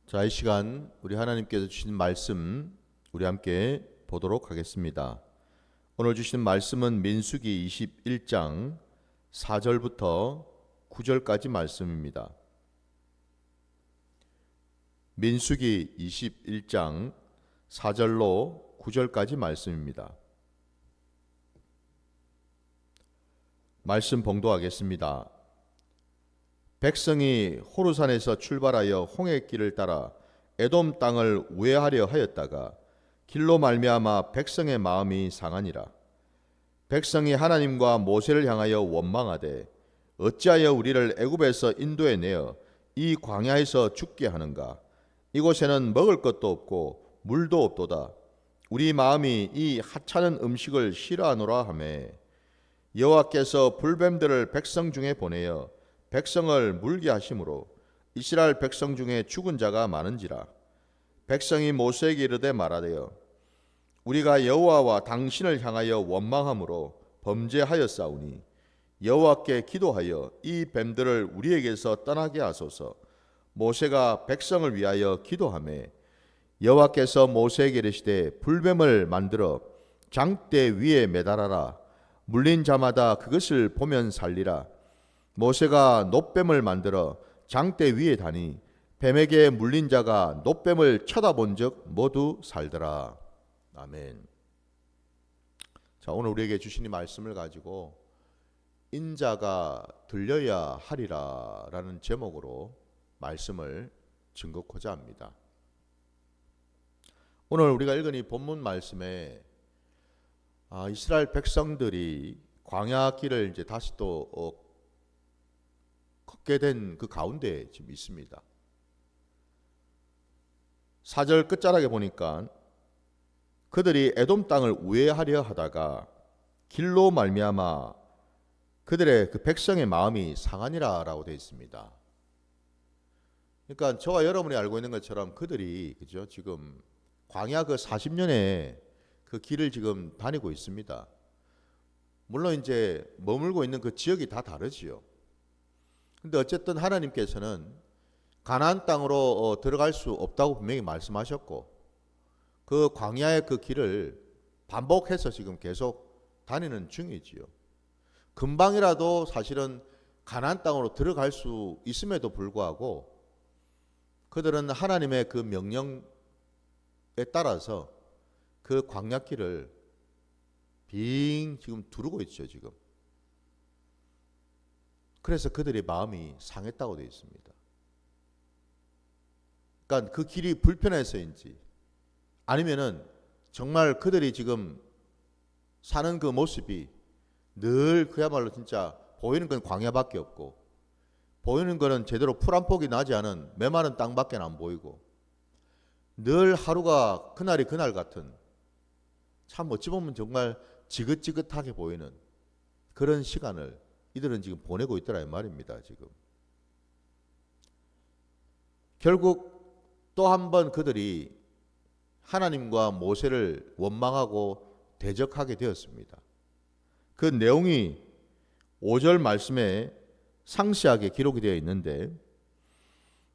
자, 이 시간 우리 하나님께서 주신 말씀 우리 함께 보도록 하겠습니다. 오늘 주신 말씀은 민수기 21장 4절부터 9절까지 말씀입니다. 민수기 21장 4절로 9절까지 말씀입니다. 말씀 봉독하겠습니다. 백성이 호르산에서 출발하여 홍해길을 따라 에돔 땅을 우회하려 하였다가 길로 말미암아 백성의 마음이 상하니라. 백성이 하나님과 모세를 향하여 원망하되 어찌하여 우리를 애굽에서 인도해 내어 이 광야에서 죽게 하는가? 이곳에는 먹을 것도 없고 물도 없도다. 우리 마음이 이 하찮은 음식을 싫어하노라 하매 여호와께서 불뱀들을 백성 중에 보내어 백성을 물게 하심으로 이스라엘 백성 중에 죽은 자가 많은지라. 백성이 모세에게 이르되 말하되어 우리가 여호와와 당신을 향하여 원망함으로 범죄하였사오니 여호와께 기도하여 이 뱀들을 우리에게서 떠나게 하소서. 모세가 백성을 위하여 기도하매 여호와께서 모세에게 이르시되 불뱀을 만들어 장대 위에 매달아라. 물린 자마다 그것을 보면 살리라. 모세가 놋뱀을 만들어 장대 위에 다니 뱀에게 물린 자가 놋뱀을 쳐다본 적 모두 살더라. 아멘. 자, 오늘 우리에게 주신 이 말씀을 가지고 인자가 들려야 하리라 라는 제목으로 말씀을 증거코자 합니다. 오늘 우리가 읽은 이 본문 말씀에 이스라엘 백성들이 광야 길을 이제 다시 또 걷게 된 그 가운데 지금 있습니다. 4절 끝자락에 보니까 그들이 에돔 땅을 우회하려 하다가 길로 말미암아 그들의 그 백성의 마음이 상하니라라고 되어 있습니다. 그러니까 저와 여러분이 알고 있는 것처럼 그들이 그죠? 지금 광야 그 40년의 그 길을 지금 다니고 있습니다. 물론 이제 머물고 있는 그 지역이 다 다르지요. 근데 어쨌든 하나님께서는 가나안 땅으로 들어갈 수 없다고 분명히 말씀하셨고 그 광야의 그 길을 반복해서 지금 계속 다니는 중이지요. 금방이라도 사실은 가나안 땅으로 들어갈 수 있음에도 불구하고 그들은 하나님의 그 명령에 따라서 그 광야길을 빙 지금 두르고 있죠, 지금. 그래서 그들의 마음이 상했다고 되어 있습니다. 그러니까 그 길이 불편해서인지 아니면은 정말 그들이 지금 사는 그 모습이 늘 그야말로 진짜 보이는 건 광야밖에 없고 보이는 거는 제대로 풀 한 폭이 나지 않은 메마른 땅밖에 안 보이고 늘 하루가 그날이 그날 같은 참 어찌 보면 정말 지긋지긋하게 보이는 그런 시간을 이들은 지금 보내고 있더라 이 말입니다. 지금 결국 또 한 번 그들이 하나님과 모세를 원망하고 대적하게 되었습니다. 그 내용이 5절 말씀에 상세하게 기록이 되어 있는데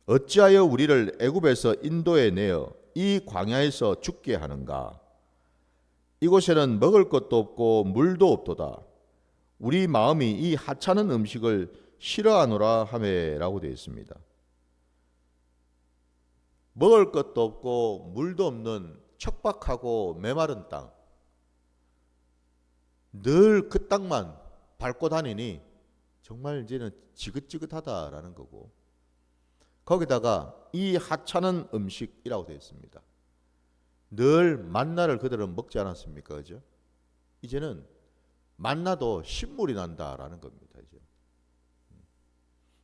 어찌하여 우리를 애굽에서 인도해 내어 이 광야에서 죽게 하는가? 이곳에는 먹을 것도 없고 물도 없도다. 우리 마음이 이 하찮은 음식을 싫어하노라 하매라고 되어 있습니다. 먹을 것도 없고 물도 없는 척박하고 메마른 땅, 늘 그 땅만 밟고 다니니 정말 이제는 지긋지긋하다라는 거고 거기다가 이 하찮은 음식이라고 되어 있습니다. 늘 만나를 그들은 먹지 않았습니까? 그죠? 이제는 만나도 신물이 난다라는 겁니다.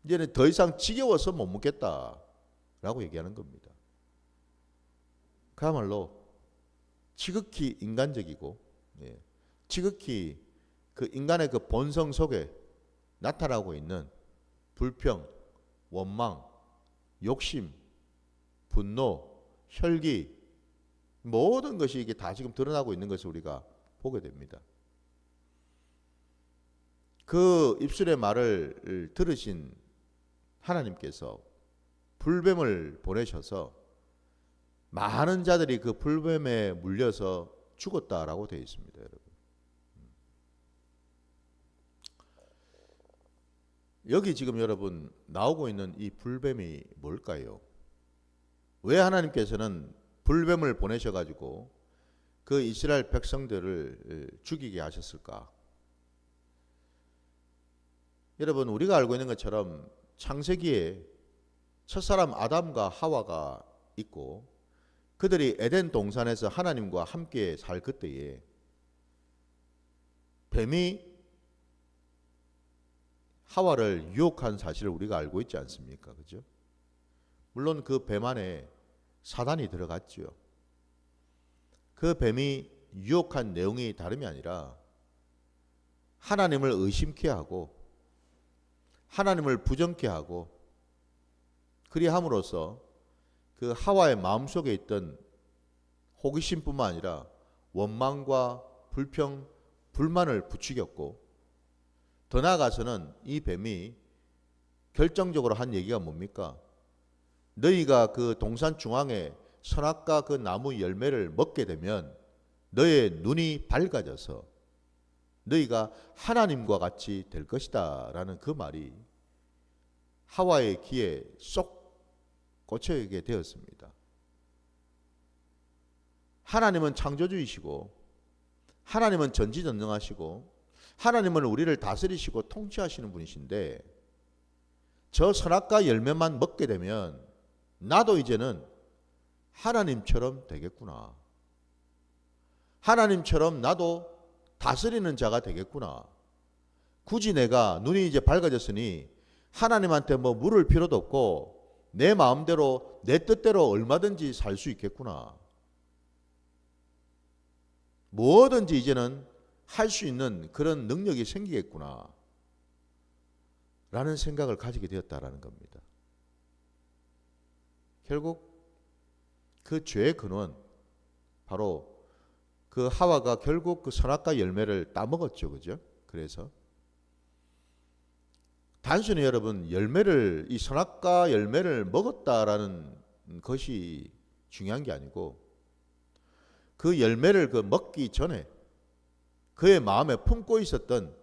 이제는 더 이상 지겨워서 못 먹겠다라고 얘기하는 겁니다. 그야말로 지극히 인간적이고 지극히 그 인간의 그 본성 속에 나타나고 있는 불평, 원망, 욕심, 분노, 혈기 모든 것이 이게 다 지금 드러나고 있는 것을 우리가 보게 됩니다. 그 입술의 말을 들으신 하나님께서 불뱀을 보내셔서 많은 자들이 그 불뱀에 물려서 죽었다라고 되어 있습니다, 여러분. 여기 지금 여러분 나오고 있는 이 불뱀이 뭘까요? 왜 하나님께서는 불뱀을 보내셔가지고 그 이스라엘 백성들을 죽이게 하셨을까? 여러분, 우리가 알고 있는 것처럼 창세기에 첫사람 아담과 하와가 있고 그들이 에덴 동산에서 하나님과 함께 살 그때에 뱀이 하와를 유혹한 사실을 우리가 알고 있지 않습니까? 그죠? 물론 그 뱀 안에 사단이 들어갔죠. 그 뱀이 유혹한 내용이 다름이 아니라 하나님을 의심케 하고 하나님을 부정케 하고 그리함으로써 그 하와의 마음속에 있던 호기심뿐만 아니라 원망과 불평, 불만을 부추겼고 더 나아가서는 이 뱀이 결정적으로 한 얘기가 뭡니까? 너희가 그 동산 중앙에 선악과 그 나무 열매를 먹게 되면 너의 눈이 밝아져서 너희가 하나님과 같이 될 것이다 라는 그 말이 하와의 귀에 쏙 꽂혀있게 되었습니다. 하나님은 창조주이시고 하나님은 전지전능하시고 하나님은 우리를 다스리시고 통치하시는 분이신데 저 선악과 열매만 먹게 되면 나도 이제는 하나님처럼 되겠구나. 하나님처럼 나도 다스리는 자가 되겠구나. 굳이 내가 눈이 이제 밝아졌으니 하나님한테 뭐 물을 필요도 없고 내 마음대로 내 뜻대로 얼마든지 살 수 있겠구나. 뭐든지 이제는 할 수 있는 그런 능력이 생기겠구나 라는 생각을 가지게 되었다라는 겁니다. 결국 그 죄의 근원 바로 그 하와가 결국 그 선악과 열매를 따먹었죠. 그죠? 그래서 단순히 여러분 열매를 이 선악과 열매를 먹었다라는 것이 중요한 게 아니고 그 열매를 그 먹기 전에 그의 마음에 품고 있었던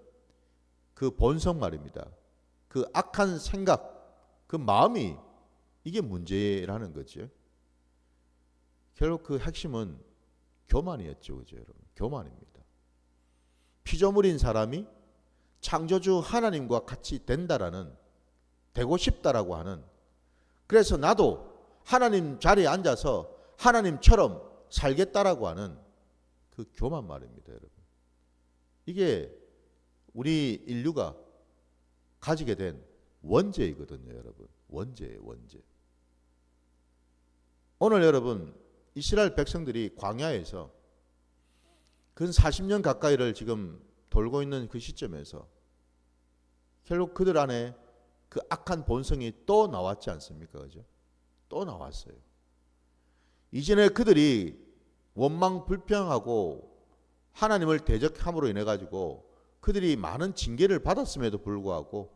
그 본성 말입니다. 그 악한 생각, 그 마음이 이게 문제라는 거죠. 결국 그 핵심은 교만이었죠. 그죠, 여러분? 교만입니다. 피조물인 사람이 창조주 하나님과 같이 된다라는, 되고 싶다라고 하는, 그래서 나도 하나님 자리에 앉아서 하나님처럼 살겠다라고 하는 그 교만 말입니다, 여러분. 이게 우리 인류가 가지게 된 원죄이거든요, 여러분. 원죄예요, 원죄. 오늘 여러분 이스라엘 백성들이 광야에서 근 40년 가까이를 지금 돌고 있는 그 시점에서 결국 그들 안에 그 악한 본성이 또 나왔지 않습니까? 그죠? 또 나왔어요. 이전에 그들이 원망 불평하고 하나님을 대적함으로 인해 가지고 그들이 많은 징계를 받았음에도 불구하고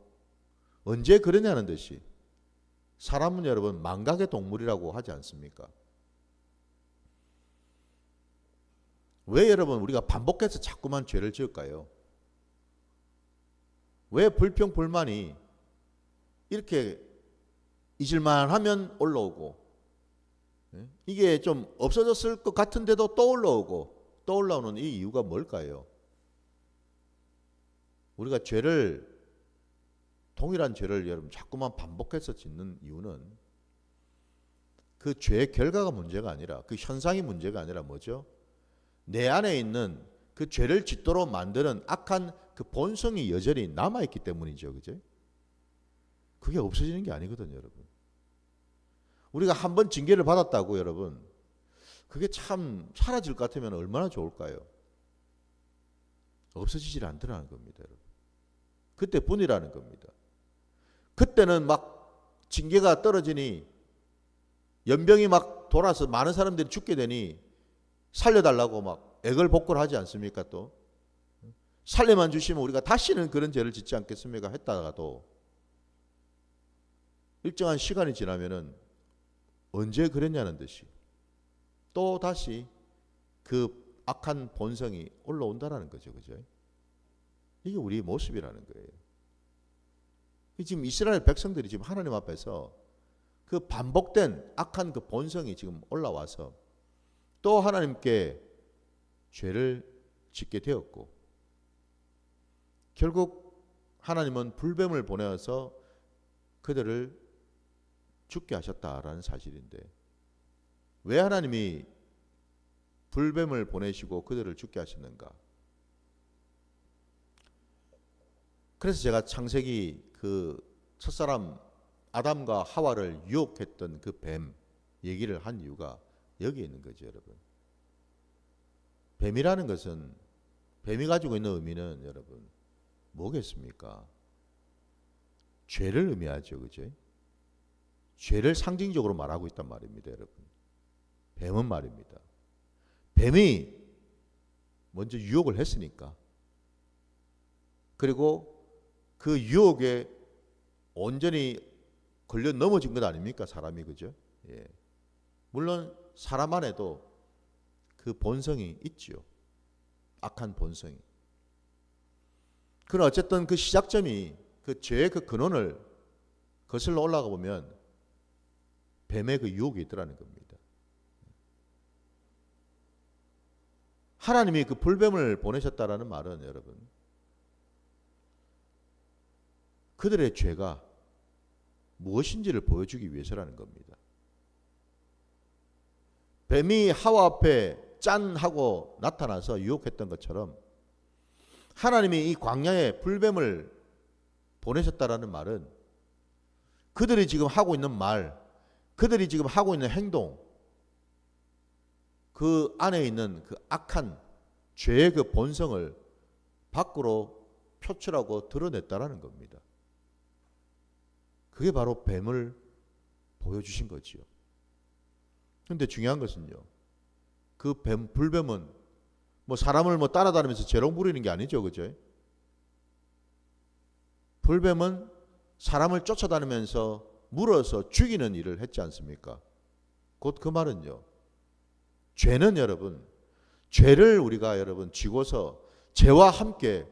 언제 그러냐는 듯이 사람은 여러분 망각의 동물이라고 하지 않습니까? 왜 여러분 우리가 반복해서 자꾸만 죄를 지을까요? 왜 불평 불만이 이렇게 잊을만 하면 올라오고 이게 좀 없어졌을 것 같은데도 또 올라오고 또 올라오는 이 이유가 뭘까요? 우리가 죄를 동일한 죄를 여러분 자꾸만 반복해서 짓는 이유는 그 죄의 결과가 문제가 아니라 그 현상이 문제가 아니라 뭐죠? 내 안에 있는 그 죄를 짓도록 만드는 악한 그 본성이 여전히 남아있기 때문이죠. 그죠? 그게 없어지는 게 아니거든요, 여러분. 우리가 한 번 징계를 받았다고 여러분 그게 참 사라질 것 같으면 얼마나 좋을까요? 없어지질 않더라는 겁니다, 여러분. 그때뿐이라는 겁니다. 그때는 막 징계가 떨어지니 연병이 막 돌아서 많은 사람들이 죽게 되니 살려달라고 막 애걸복걸 하지 않습니까? 또 살려만 주시면 우리가 다시는 그런 죄를 짓지 않겠습니까? 했다가도 일정한 시간이 지나면은 언제 그랬냐는 듯이 또 다시 그 악한 본성이 올라온다라는 거죠. 그죠? 이게 우리의 모습이라는 거예요. 지금 이스라엘 백성들이 지금 하나님 앞에서 그 반복된 악한 그 본성이 지금 올라와서 또 하나님께 죄를 짓게 되었고, 결국 하나님은 불뱀을 보내어서 그들을 죽게 하셨다라는 사실인데, 왜 하나님이 불뱀을 보내시고 그들을 죽게 하셨는가? 그래서 제가 창세기 그 첫사람 아담과 하와를 유혹했던 그 뱀 얘기를 한 이유가 여기에 있는 거죠, 여러분. 뱀이라는 것은, 뱀이 가지고 있는 의미는 여러분 뭐겠습니까? 죄를 의미하죠, 그죠? 죄를 상징적으로 말하고 있단 말입니다, 여러분. 뱀은 말입니다. 뱀이 먼저 유혹을 했으니까, 그리고 그 유혹에 온전히 걸려 넘어진 것 아닙니까, 사람이, 그죠? 예. 물론 사람 안에도 그 본성이 있지요. 악한 본성이. 그러나 어쨌든 그 시작점이, 그 죄의 그 근원을 거슬러 올라가 보면 뱀의 그 유혹이 있더라는 겁니다. 하나님이 그 불뱀을 보내셨다라는 말은 여러분, 그들의 죄가 무엇인지를 보여주기 위해서라는 겁니다. 뱀이 하와 앞에 짠 하고 나타나서 유혹했던 것처럼 하나님이 이 광야에 불뱀을 보내셨다라는 말은 그들이 지금 하고 있는 말, 그들이 지금 하고 있는 행동, 그 안에 있는 그 악한 죄의 그 본성을 밖으로 표출하고 드러냈다라는 겁니다. 그게 바로 뱀을 보여주신 거지요. 그런데 중요한 것은요, 그 불뱀은 뭐 사람을 뭐 따라다니면서 재롱 부리는 게 아니죠, 그죠? 불뱀은 사람을 쫓아다니면서 물어서 죽이는 일을 했지 않습니까? 곧 그 말은요, 죄는 여러분, 죄를 우리가 여러분 지고서 죄와 함께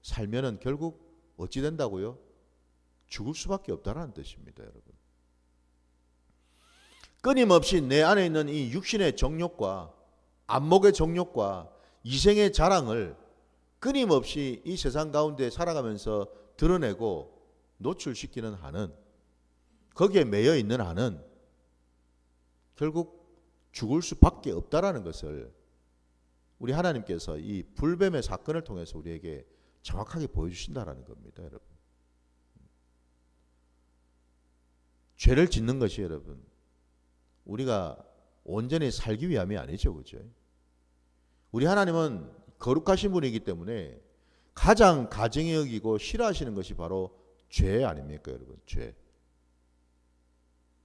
살면은 결국 어찌 된다고요? 죽을 수밖에 없다는 뜻입니다, 여러분. 끊임없이 내 안에 있는 이 육신의 정욕과 안목의 정욕과 이생의 자랑을 끊임없이 이 세상 가운데 살아가면서 드러내고 노출시키는 한은, 거기에 매여 있는 한은 결국 죽을 수밖에 없다라는 것을 우리 하나님께서 이 불뱀의 사건을 통해서 우리에게 정확하게 보여주신다라는 겁니다, 여러분. 죄를 짓는 것이 여러분, 우리가 온전히 살기 위함이 아니죠, 그죠? 우리 하나님은 거룩하신 분이기 때문에 가장 가증히 여기고 싫어하시는 것이 바로 죄 아닙니까, 여러분? 죄.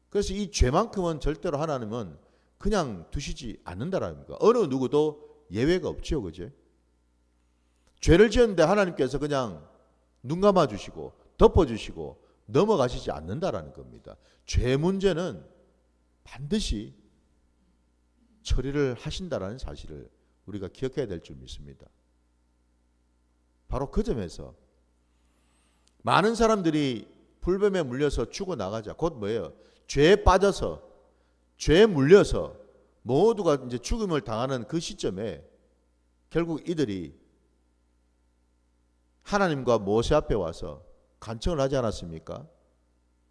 그래서 이 죄만큼은 절대로 하나님은 그냥 두시지 않는다라는 겁니다. 어느 누구도 예외가 없죠, 그죠? 죄를 지었는데 하나님께서 그냥 눈 감아주시고 덮어주시고 넘어가시지 않는다라는 겁니다. 죄 문제는 반드시 처리를 하신다라는 사실을 우리가 기억해야 될 줄 믿습니다. 바로 그 점에서 많은 사람들이 불뱀에 물려서 죽어나가자, 곧 뭐예요? 죄에 빠져서, 죄에 물려서 모두가 이제 죽음을 당하는 그 시점에 결국 이들이 하나님과 모세 앞에 와서 간청을 하지 않았습니까?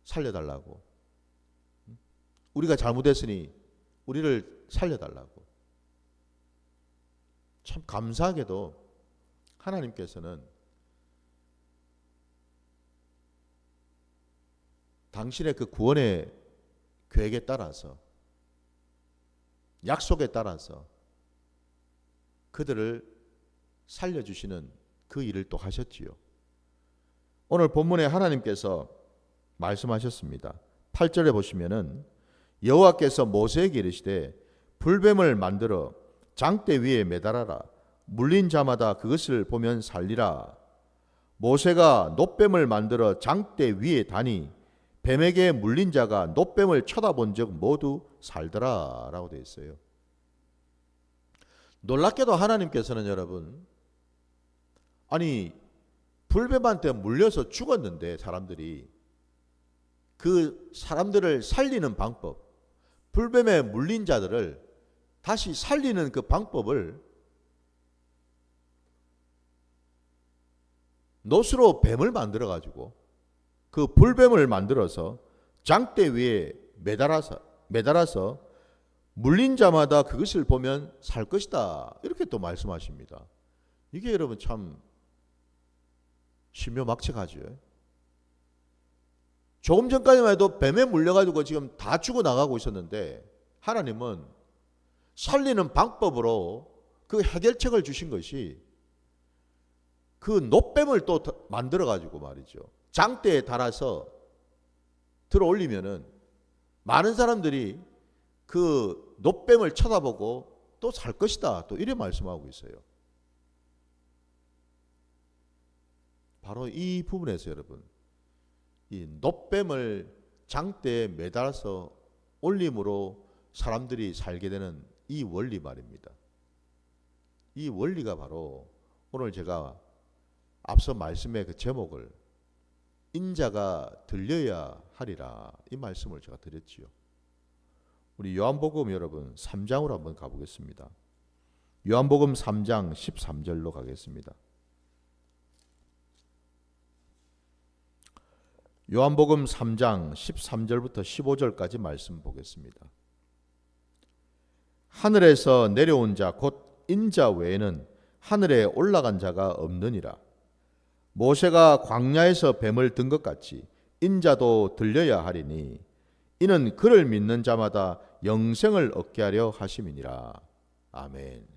살려달라고. 우리가 잘못했으니 우리를 살려달라고. 참 감사하게도 하나님께서는 당신의 그 구원의 계획에 따라서, 약속에 따라서 그들을 살려주시는 그 일을 또 하셨지요. 오늘 본문에 하나님께서 말씀하셨습니다. 8절에 보시면은 여호와께서 모세에게 이르시되 불뱀을 만들어 장대 위에 매달아라. 물린 자마다 그것을 보면 살리라. 모세가 놋뱀을 만들어 장대 위에 다니 뱀에게 물린 자가 놋뱀을 쳐다본 적 모두 살더라 라고 되어 있어요. 놀랍게도 하나님께서는 여러분, 아니 불뱀한테 물려서 죽었는데 사람들이 그 사람들을 살리는 방법, 불뱀에 물린 자들을 다시 살리는 그 방법을 놋으로 뱀을 만들어 가지고 그 불뱀을 만들어서 장대 위에 매달아서 물린 자마다 그것을 보면 살 것이다, 이렇게 또 말씀하십니다. 이게 여러분 참 신묘막측하죠. 조금 전까지만 해도 뱀에 물려가지고 지금 다 죽어나가고 있었는데 하나님은 살리는 방법으로 그 해결책을 주신 것이 그 놋뱀을 또 만들어가지고 말이죠, 장대에 달아서 들어 올리면은 많은 사람들이 그 놋뱀을 쳐다보고 또 살 것이다, 또 이래 말씀하고 있어요. 바로 이 부분에서 여러분, 이 놋뱀을 장대에 매달아서 올림으로 사람들이 살게 되는 이 원리 말입니다. 이 원리가 바로 오늘 제가 앞서 말씀의 그 제목을 인자가 들려야 하리라, 이 말씀을 제가 드렸지요. 우리 요한복음 여러분 3장으로 한번 가보겠습니다. 요한복음 3장 13절로 가겠습니다. 요한복음 3장 13절부터 15절까지 말씀 보겠습니다. 하늘에서 내려온 자 곧 인자 외에는 하늘에 올라간 자가 없느니라. 모세가 광야에서 뱀을 든 것 같이 인자도 들려야 하리니 이는 그를 믿는 자마다 영생을 얻게 하려 하심이니라. 아멘.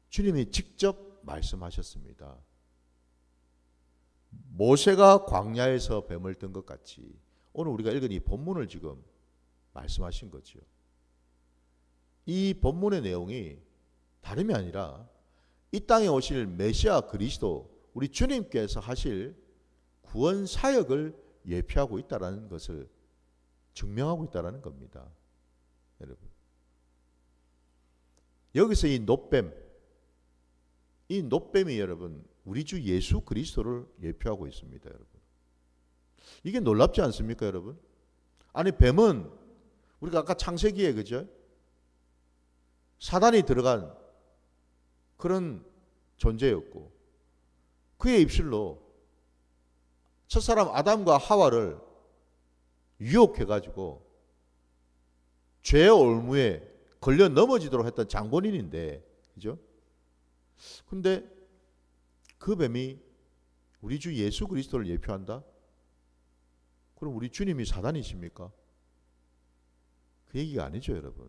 주님이 직접 말씀하셨습니다. 모세가 광야에서 뱀을 든 것 같이 오늘 우리가 읽은 이 본문을 지금 말씀하신 거죠. 이 본문의 내용이 다름이 아니라 이 땅에 오실 메시아 그리스도, 우리 주님께서 하실 구원 사역을 예표하고 있다는 것을 증명하고 있다는 겁니다. 여러분, 여기서 이 놋뱀이 여러분 우리 주 예수 그리스도를 예표하고 있습니다. 여러분, 이게 놀랍지 않습니까? 여러분, 아니 뱀은 우리가 아까 창세기에 그죠, 사단이 들어간 그런 존재였고 그의 입술로 첫사람 아담과 하와를 유혹해가지고 죄의 올무에 걸려 넘어지도록 했던 장본인인데, 그죠? 근데 그 뱀이 우리 주 예수 그리스도를 예표한다? 그럼 우리 주님이 사단이십니까? 그 얘기가 아니죠, 여러분.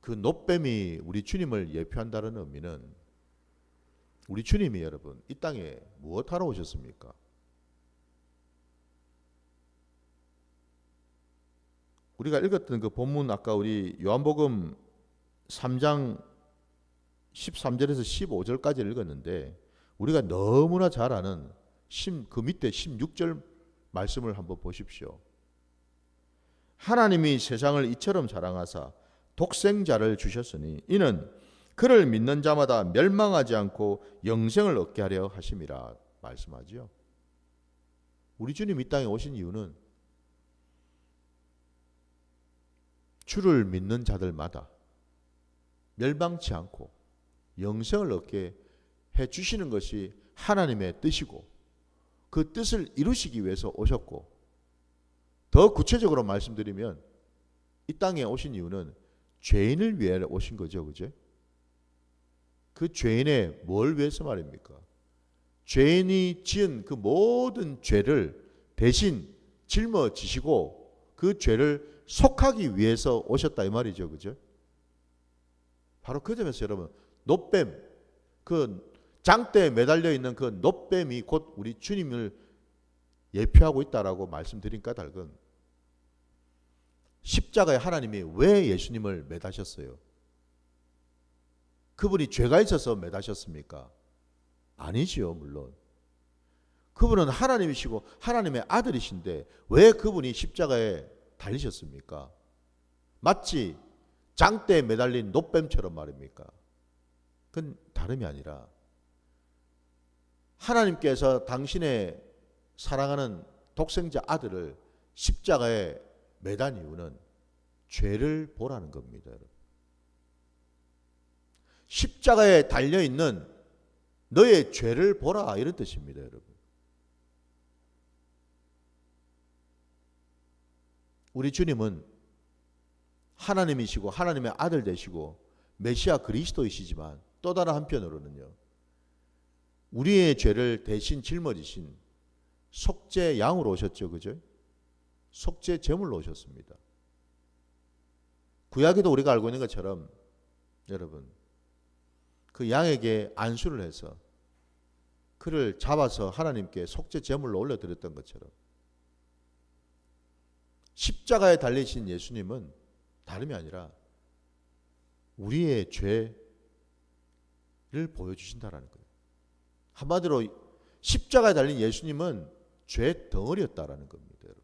그 놋뱀이 우리 주님을 예표한다는 의미는 우리 주님이 여러분 이 땅에 무엇하러 오셨습니까? 우리가 읽었던 그 본문, 아까 우리 요한복음 3장 13절에서 15절까지 읽었는데 우리가 너무나 잘 아는 그 밑에 16절 말씀을 한번 보십시오. 하나님이 세상을 이처럼 사랑하사 독생자를 주셨으니 이는 그를 믿는 자마다 멸망하지 않고 영생을 얻게 하려 하심이라 말씀하지요. 우리 주님 이 땅에 오신 이유는 주를 믿는 자들마다 멸망치 않고 영생을 얻게 해 주시는 것이 하나님의 뜻이고 그 뜻을 이루시기 위해서 오셨고, 더 구체적으로 말씀드리면 이 땅에 오신 이유는 죄인을 위해 오신 거죠. 그죠? 그 죄인의 뭘 위해서 말입니까? 죄인이 지은 그 모든 죄를 대신 짊어지시고 그 죄를 속하기 위해서 오셨다, 이 말이죠. 그죠? 바로 그 점에서 여러분, 놋뱀, 그 장대에 매달려 있는 그 놋뱀이 곧 우리 주님을 예표하고 있다라고 말씀드린 까닭은 십자가에 하나님이 왜 예수님을 매다셨어요? 그분이 죄가 있어서 매다셨습니까? 아니지요, 물론. 그분은 하나님이시고 하나님의 아들이신데 왜 그분이 십자가에 달리셨습니까? 마치 장대에 매달린 노뱀처럼 말입니까? 그건 다름이 아니라 하나님께서 당신의 사랑하는 독생자 아들을 십자가에 매단 이유는 죄를 보라는 겁니다. 여러분. 십자가에 달려있는 너의 죄를 보라 이런 뜻입니다. 여러분. 우리 주님은 하나님이시고 하나님의 아들 되시고 메시아 그리스도이시지만 또 다른 한편으로는요, 우리의 죄를 대신 짊어지신 속죄 양으로 오셨죠. 그죠? 속죄 제물로 오셨습니다. 구약에도 우리가 알고 있는 것처럼 여러분, 그 양에게 안수를 해서 그를 잡아서 하나님께 속죄 제물로 올려드렸던 것처럼 십자가에 달리신 예수님은 다름이 아니라 우리의 죄를 보여주신다라는 거예요. 한마디로 십자가에 달린 예수님은 죄 덩어리였다라는 겁니다. 여러분.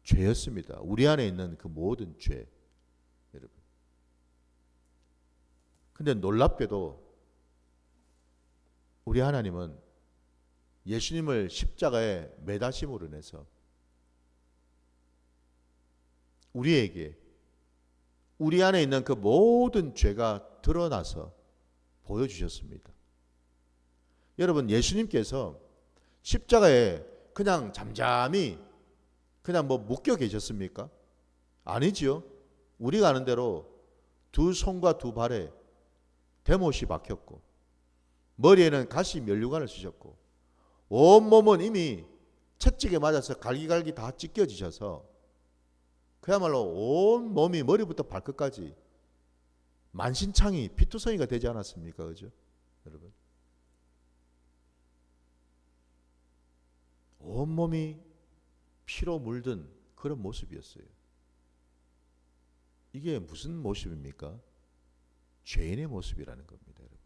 죄였습니다. 우리 안에 있는 그 모든 죄. 여러분. 근데 놀랍게도 우리 하나님은 예수님을 십자가에 매다심으로 인해서 우리에게 우리 안에 있는 그 모든 죄가 드러나서 보여주셨습니다. 여러분, 예수님께서 십자가에 그냥 잠잠히 그냥 묶여 계셨습니까? 아니지요. 우리가 아는 대로 두 손과 두 발에 대못이 박혔고 머리에는 가시 면류관을 쓰셨고 온몸은 이미 채찍에 맞아서 갈기갈기 다 찢겨지셔서 그야말로 온 몸이 머리부터 발끝까지 만신창이 피투성이가 되지 않았습니까? 그죠? 여러분. 온몸이 피로 물든 그런 모습이었어요. 이게 무슨 모습입니까? 죄인의 모습이라는 겁니다, 여러분.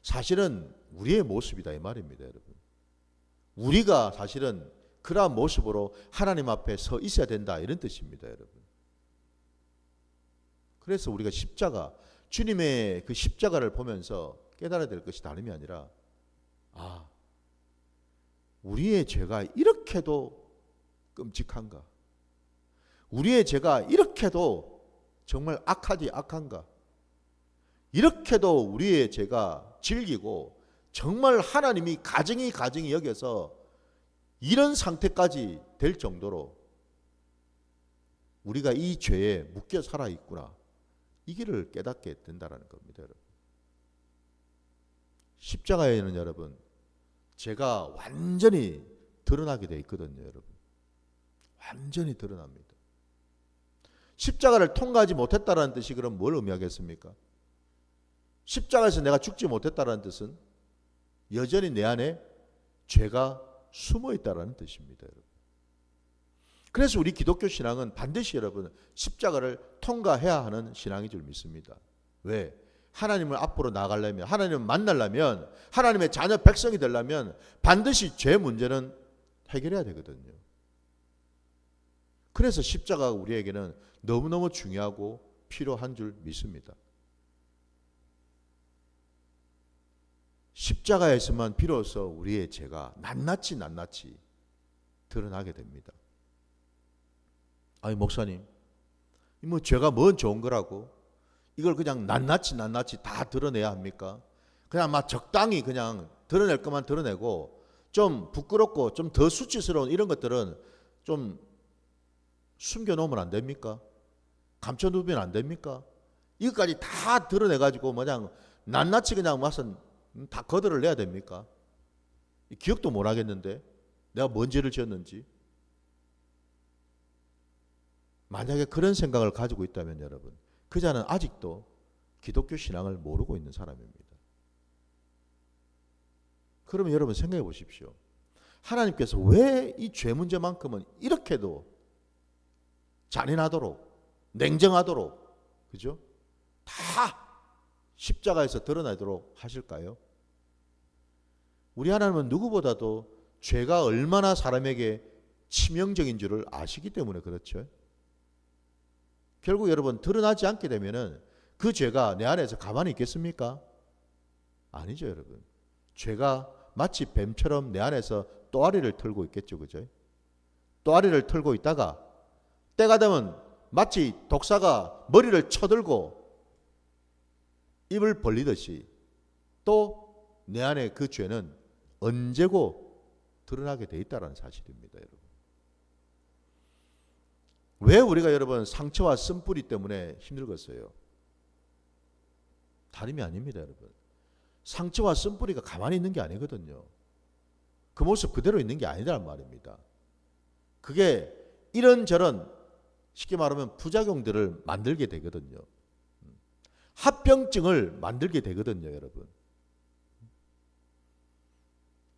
사실은 우리의 모습이다 이 말입니다, 여러분. 우리가 사실은 그러한 모습으로 하나님 앞에 서 있어야 된다 이런 뜻입니다, 여러분. 그래서 우리가 십자가, 주님의 그 십자가를 보면서 깨달아야 될 것이 다름이 아니라 우리의 죄가 이렇게도 끔찍한가? 우리의 죄가 이렇게도 정말 악한가? 이렇게도 우리의 죄가 질기고 정말 하나님이 가증히 여겨서 이런 상태까지 될 정도로 우리가 이 죄에 묶여 살아 있구나. 이 길을 깨닫게 된다는 겁니다, 여러분. 십자가에는 여러분, 죄가 완전히 드러나게 돼 있거든요, 여러분. 완전히 드러납니다. 십자가를 통과하지 못했다라는 뜻이 그럼 뭘 의미하겠습니까? 십자가에서 내가 죽지 못했다라는 뜻은 여전히 내 안에 죄가 숨어 있다라는 뜻입니다, 여러분. 그래서 우리 기독교 신앙은 반드시 여러분 십자가를 통과해야 하는 신앙인 줄 믿습니다. 왜? 하나님을 앞으로 나아가려면, 하나님을 만나려면, 하나님의 자녀 백성이 되려면 반드시 죄 문제는 해결해야 되거든요. 그래서 십자가가 우리에게는 너무너무 중요하고 필요한 줄 믿습니다. 십자가에서만 비로소 우리의 죄가 낱낱이 드러나게 됩니다. 아니 목사님, 죄가 뭔 좋은 거라고 이걸 그냥 낱낱이 다 드러내야 합니까? 그냥 적당히 그냥 드러낼 것만 드러내고 좀 부끄럽고 좀 더 수치스러운 이런 것들은 좀 숨겨놓으면 안 됩니까? 감춰두면 안 됩니까? 이것까지 다 드러내가지고 그냥 낱낱이 그냥 다 거들을 내야 됩니까? 기억도 못 하겠는데 내가 뭔 죄를 지었는지. 만약에 그런 생각을 가지고 있다면 여러분, 그 자는 아직도 기독교 신앙을 모르고 있는 사람입니다. 그러면 여러분 생각해 보십시오. 하나님께서 왜 이 죄 문제만큼은 이렇게도 잔인하도록 냉정하도록 그죠? 다 십자가에서 드러나도록 하실까요? 우리 하나님은 누구보다도 죄가 얼마나 사람에게 치명적인 줄을 아시기 때문에 그렇죠. 결국 여러분 드러나지 않게 되면은 그 죄가 내 안에서 가만히 있겠습니까? 아니죠, 여러분. 죄가 마치 뱀처럼 내 안에서 또아리를 털고 있겠죠, 그죠? 또아리를 털고 있다가 때가 되면 마치 독사가 머리를 쳐들고 입을 벌리듯이 또 내 안에 그 죄는 언제고 드러나게 돼 있다는 사실입니다, 여러분. 왜 우리가 여러분 상처와 쓴뿌리 때문에 힘들겠어요? 다름이 아닙니다, 여러분. 상처와 쓴뿌리가 가만히 있는 게 아니거든요. 그 모습 그대로 있는 게 아니란 말입니다. 그게 이런저런 쉽게 말하면 부작용들을 만들게 되거든요. 합병증을 만들게 되거든요, 여러분.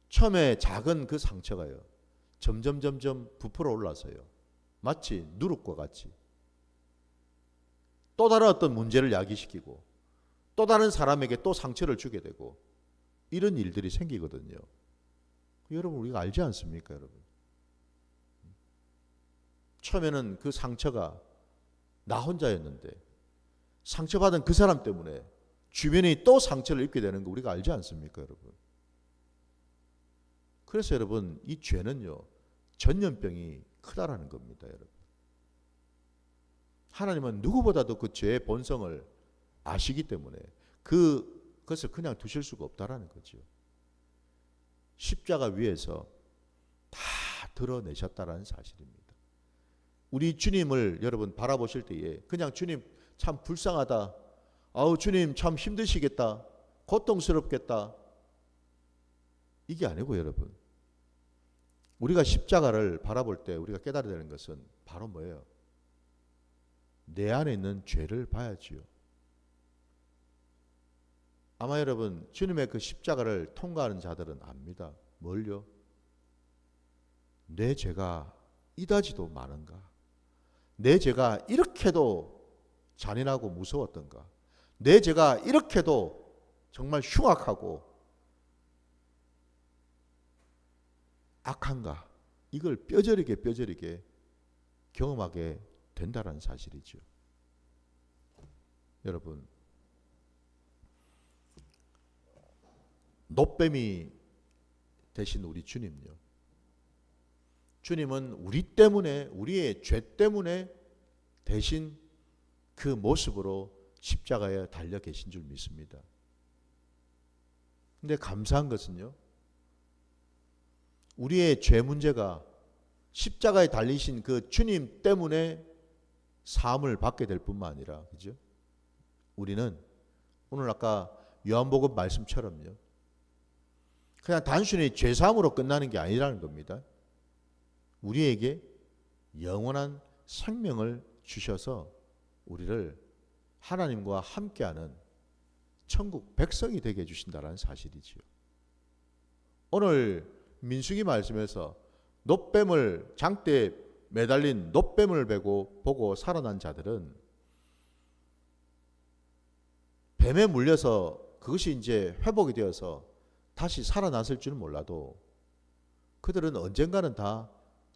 처음에 작은 그 상처가요, 점점 부풀어 올라서요. 마치 누룩과 같이 또 다른 어떤 문제를 야기시키고 또 다른 사람에게 또 상처를 주게 되고 이런 일들이 생기거든요. 여러분 우리가 알지 않습니까, 여러분? 처음에는 그 상처가 나 혼자였는데 상처받은 그 사람 때문에 주변이 또 상처를 입게 되는 거 우리가 알지 않습니까, 여러분? 그래서 여러분 이 죄는요 전염병이 크다라는 겁니다, 여러분. 하나님은 누구보다도 그 죄의 본성을 아시기 때문에 그것을 그냥 두실 수가 없다라는 거죠. 십자가 위에서 다 드러내셨다라는 사실입니다. 우리 주님을 여러분 바라보실 때에 그냥 주님 참 불쌍하다, 아우 주님 참 힘드시겠다, 고통스럽겠다, 이게 아니고 여러분, 우리가 십자가를 바라볼 때 우리가 깨달아야 되는 것은 바로 뭐예요? 내 안에 있는 죄를 봐야지요. 아마 여러분 주님의 그 십자가를 통과하는 자들은 압니다. 뭘요? 내 죄가 이다지도 많은가? 내 죄가 이렇게도 잔인하고 무서웠던가? 내 죄가 이렇게도 정말 흉악하고 악한가? 이걸 뼈저리게 경험하게 된다는 사실이죠. 여러분, 놋뱀이 되신 우리 주님요, 주님은 우리 때문에, 우리의 죄 때문에 대신 그 모습으로 십자가에 달려 계신 줄 믿습니다. 근데 감사한 것은요, 우리의 죄 문제가 십자가에 달리신 그 주님 때문에 사함을 받게 될 뿐만 아니라, 그죠? 우리는 오늘 아까 요한복음 말씀처럼요, 그냥 단순히 죄사함으로 끝나는 게 아니라는 겁니다. 우리에게 영원한 생명을 주셔서 우리를 하나님과 함께하는 천국 백성이 되게 해주신다는 사실이지요. 오늘 민수기 말씀에서 놋뱀을, 장대에 매달린 놋뱀을 보고 살아난 자들은 뱀에 물려서 그것이 이제 회복이 되어서 다시 살아났을 줄은 몰라도 그들은 언젠가는 다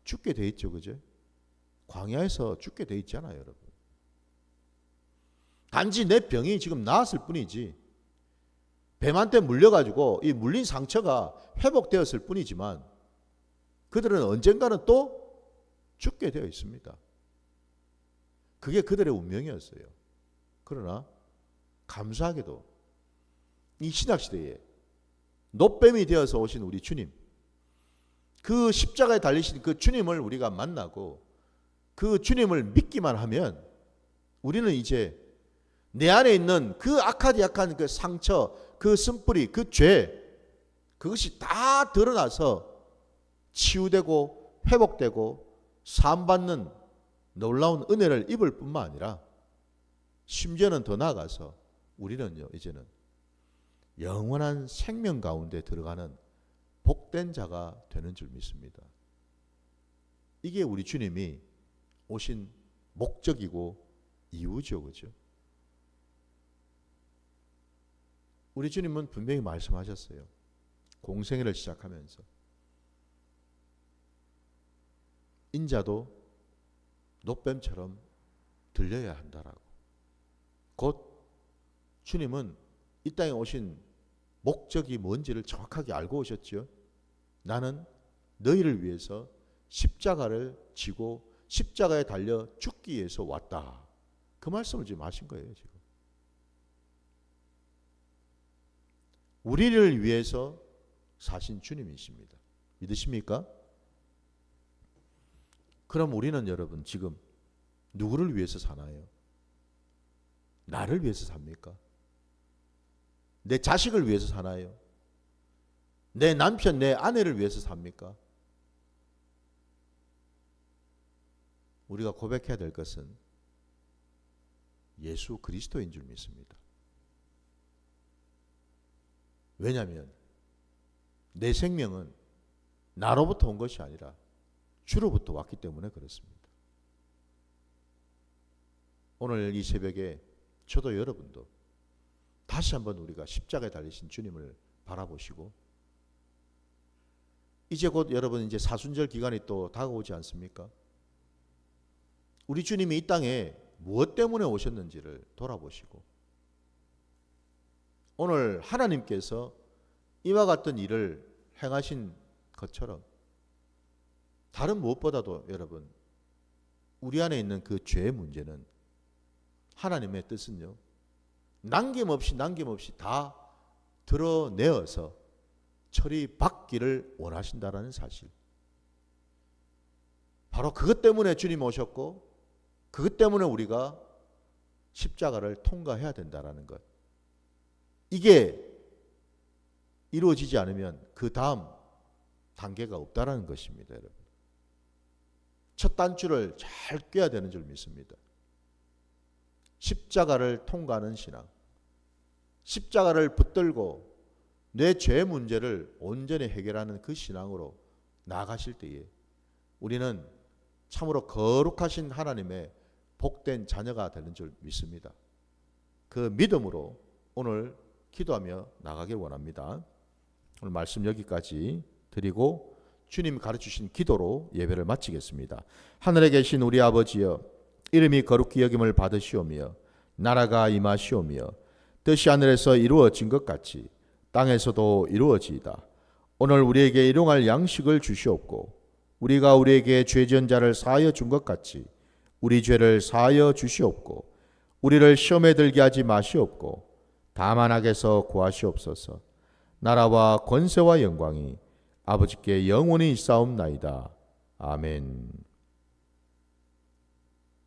죽게 돼 있죠, 그죠? 광야에서 죽게 돼 있잖아요, 여러분. 단지 내 병이 지금 나았을 뿐이지, 뱀한테 물려가지고 이 물린 상처가 회복되었을 뿐이지만 그들은 언젠가는 또 죽게 되어 있습니다. 그게 그들의 운명이었어요. 그러나 감사하게도 이 신약시대에 놋뱀이 되어서 오신 우리 주님, 그 십자가에 달리신 그 주님을 우리가 만나고 그 주님을 믿기만 하면 우리는 이제 내 안에 있는 그 악한 그 상처, 그 쓴뿌리, 그 죄, 그것이 다 드러나서 치유되고 회복되고 사함받는 놀라운 은혜를 입을 뿐만 아니라 심지어는 더 나아가서 우리는요, 이제는 영원한 생명 가운데 들어가는 복된 자가 되는 줄 믿습니다. 이게 우리 주님이 오신 목적이고 이유죠, 그죠? 우리 주님은 분명히 말씀하셨어요. 공생애를 시작하면서 인자도 노뱀처럼 들려야 한다라고. 곧 주님은 이 땅에 오신 목적이 뭔지를 정확하게 알고 오셨죠. 나는 너희를 위해서 십자가를 지고 십자가에 달려 죽기 위해서 왔다. 그 말씀을 지금 하신 거예요. 지금 우리를 위해서 사신 주님이십니다. 믿으십니까? 그럼 우리는 여러분 지금 누구를 위해서 사나요? 나를 위해서 삽니까? 내 자식을 위해서 사나요? 내 남편, 내 아내를 위해서 삽니까? 우리가 고백해야 될 것은 예수 그리스도인 줄 믿습니다. 왜냐하면 내 생명은 나로부터 온 것이 아니라 주로부터 왔기 때문에 그렇습니다. 오늘 이 새벽에 저도 여러분도 다시 한번 우리가 십자가에 달리신 주님을 바라보시고, 이제 곧 여러분 이제 사순절 기간이 또 다가오지 않습니까? 우리 주님이 이 땅에 무엇 때문에 오셨는지를 돌아보시고, 오늘 하나님께서 이와 같은 일을 행하신 것처럼 다른 무엇보다도 여러분 우리 안에 있는 그 죄의 문제는 하나님의 뜻은요, 남김없이 다 드러내어서 처리받기를 원하신다라는 사실. 바로 그것 때문에 주님 오셨고, 그것 때문에 우리가 십자가를 통과해야 된다라는 것. 이게 이루어지지 않으면 그 다음 단계가 없다라는 것입니다, 여러분. 첫 단추를 잘 꿰야 되는 줄 믿습니다. 십자가를 통과하는 신앙, 십자가를 붙들고 내 죄 문제를 온전히 해결하는 그 신앙으로 나아가실 때에 우리는 참으로 거룩하신 하나님의 복된 자녀가 되는 줄 믿습니다. 그 믿음으로 오늘 기도하며 나가길 원합니다. 오늘 말씀 여기까지 드리고 주님이 가르치신 기도로 예배를 마치겠습니다. 하늘에 계신 우리 아버지여, 이름이 거룩히 여김을 받으시오며 나라가 임하시오며 뜻이 하늘에서 이루어진 것 같이 땅에서도 이루어지이다. 오늘 우리에게 일용할 양식을 주시옵고 우리가 우리에게 죄지은 자를 사하여 준 것 같이 우리 죄를 사하여 주시옵고 우리를 시험에 들게 하지 마시옵고 다만 악에서 구하시옵소서. 나라와 권세와 영광이 아버지께 영원히 있사옵나이다. 아멘.